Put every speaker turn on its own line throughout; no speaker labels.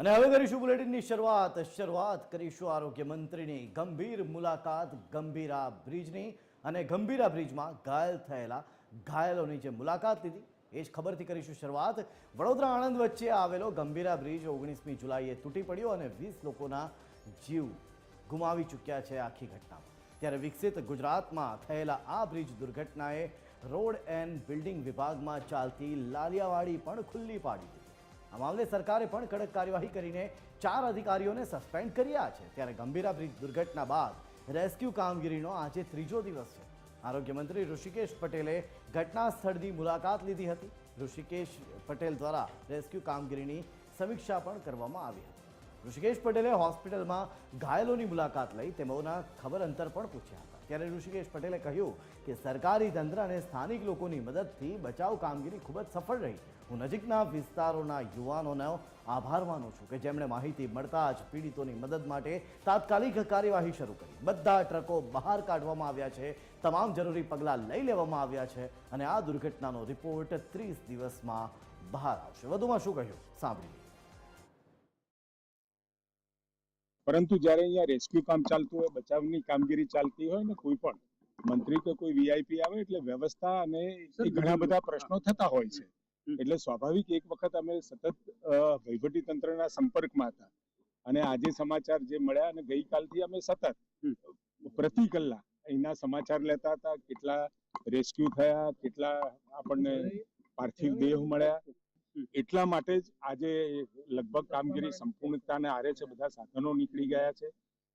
અને હવે કરીશું બુલેટિનની શરૂઆત કરીશું આરોગ્ય મંત્રીની ગંભીર મુલાકાત ગંભીરા બ્રિજની અને ગંભીરા બ્રિજમાં ઘાયલ થયેલા ઘાયલોની જે મુલાકાત લીધી એ જ ખબરથી કરીશું શરૂઆત। વડોદરા આણંદ વચ્ચે આવેલો ગંભીરા બ્રિજ 19મી જુલાઈએ તૂટી પડ્યો અને 20 લોકોના જીવ ગુમાવી ચૂક્યા છે આખી ઘટનામાં। ત્યારે વિકસિત ગુજરાતમાં થયેલા આ બ્રિજ દુર્ઘટનાએ રોડ એન્ડ બિલ્ડિંગ વિભાગમાં ચાલતી લાલિયાવાડી પણ ખુલ્લી પાડી દીધી। આ મામલે સરકારે પણ કડક કાર્યવાહી કરીને 4 અધિકારીઓને સસ્પેન્ડ કર્યા છે। ત્યારે ગંભીરા બ્રિજ દુર્ઘટના બાદ રેસ્ક્યુ કામગીરીનો આજે ત્રીજો દિવસ છે। આરોગ્ય મંત્રી ઋષિકેશ પટેલે ઘટના સ્થળની મુલાકાત લીધી હતી। ઋષિકેશ પટેલ દ્વારા રેસ્ક્યુ કામગીરીની સમીક્ષા પણ કરવામાં આવી હતી। ઋષિકેશ પટેલે હોસ્પિટલમાં ઘાયલોની મુલાકાત લઈ તેઓના ખબર અંતર પણ પૂછ્યા હતા। ત્યારે ઋષિકેશ પટેલે કહ્યું કે સરકારી તંત્ર અને સ્થાનિક લોકોની મદદથી બચાવ કામગીરી ખૂબ જ સફળ રહી। હું નજીકના વિસ્તારોના યુવાનોનો આભાર માનું છું કે જેમણે માહિતી મળતા જ પીડિતોની મદદ માટે તાત્કાલિક કાર્યવાહી શરૂ કરી। બધા ટ્રકો બહાર કાઢવામાં આવ્યા છે, તમામ જરૂરી પગલાં લઈ લેવામાં આવ્યા છે અને આ દુર્ઘટનાનો રિપોર્ટ 30 દિવસમાં બહાર આવશે। વધુમાં શું કહ્યું સાંભળીએ।
પરંતુ જ્યારે અહીંયા રેસ્ક્યુ કામ ચાલતું હોય, બચાવની કામગીરી ચાલતી હોય ને કોઈ પણ મંત્રી કે કોઈ વીઆઈપી આવે એટલે વ્યવસ્થા અને ઘણા બધા પ્રશ્નો થતા હોય છે। એટલે સ્વાભાવિક એક વખત અમે સતત વહીવટી તંત્રના સંપર્કમાં હતા અને આજે સમાચાર જે મળ્યા અને ગઈકાલથી અમે સતત પ્રતિ કલાક અહીંના સમાચાર લેતા હતા। કેટલા રેસ્ક્યુ થયા, કેટલા આપણને પાર્થિવ દેહ મળ્યા, એટલા માટે જ આજે લગભગ કામગીરી સંપૂર્ણતાને આરે છે। બધા સાધનો નીકળી ગયા છે।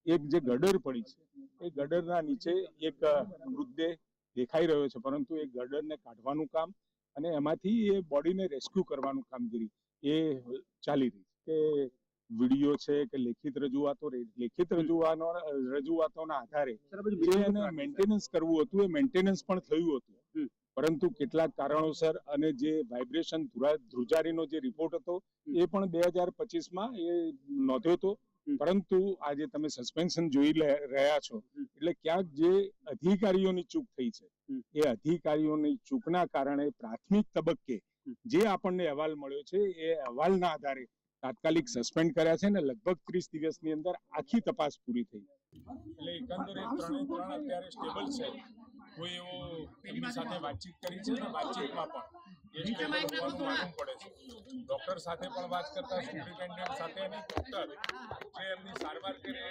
એક જે ગડર પડી છે એ ગડરના નીચે એક મૃતદેહ દેખાઈ રહ્યો છે, પરંતુ એ ગડરને કાઢવાનું કામ અને એમાંથી એ બોડીને રેસ્ક્યુ કરવાનું કામગીરી એ ચાલી રહી છે। કે વિડીયો છે કે લેખિત રજૂઆતોના આધારે જે એને મેન્ટેનન્સ કરવું હતું એ મેન્ટેનન્સ પણ થયું હતું, પરંતુ કેટલાક કારણોસર અને જે વાઇબ્રેશન ધ્રુજારીનો જે રિપોર્ટ હતો એ પણ 2025માં એ નોંધ્યો હતો, પરંતુ આજે તમે સસ્પેન્શન જોઈ રહ્યા છો એટલે ક્યાંક જે અધિકારીઓની ચૂક થઈ છે એ અધિકારીઓની ચૂકના કારણે પ્રાથમિક તબક્કે જે આપણને અહેવાલ મળ્યો છે એ અહેવાલના આધારે તાત્કાલિક સસ્પેન્ડ કર્યા છે અને લગભગ 30 દિવસની અંદર આખી તપાસ પૂરી થઈ।
એટલે એકંદરે ત્રણ અત્યારે સ્ટેબલ છે। કોઈ એવો એમની સાથે વાતચીત કરી છે ને વાતચીતમાં પણ એ સ્ટેબલ હોવાનું માનવું પડે છે। ડોક્ટર સાથે પણ વાત કરતા, સુપ્રિન્ટેન્ડન્ટ સાથે અને ડોક્ટર જે એમની સારવાર કરે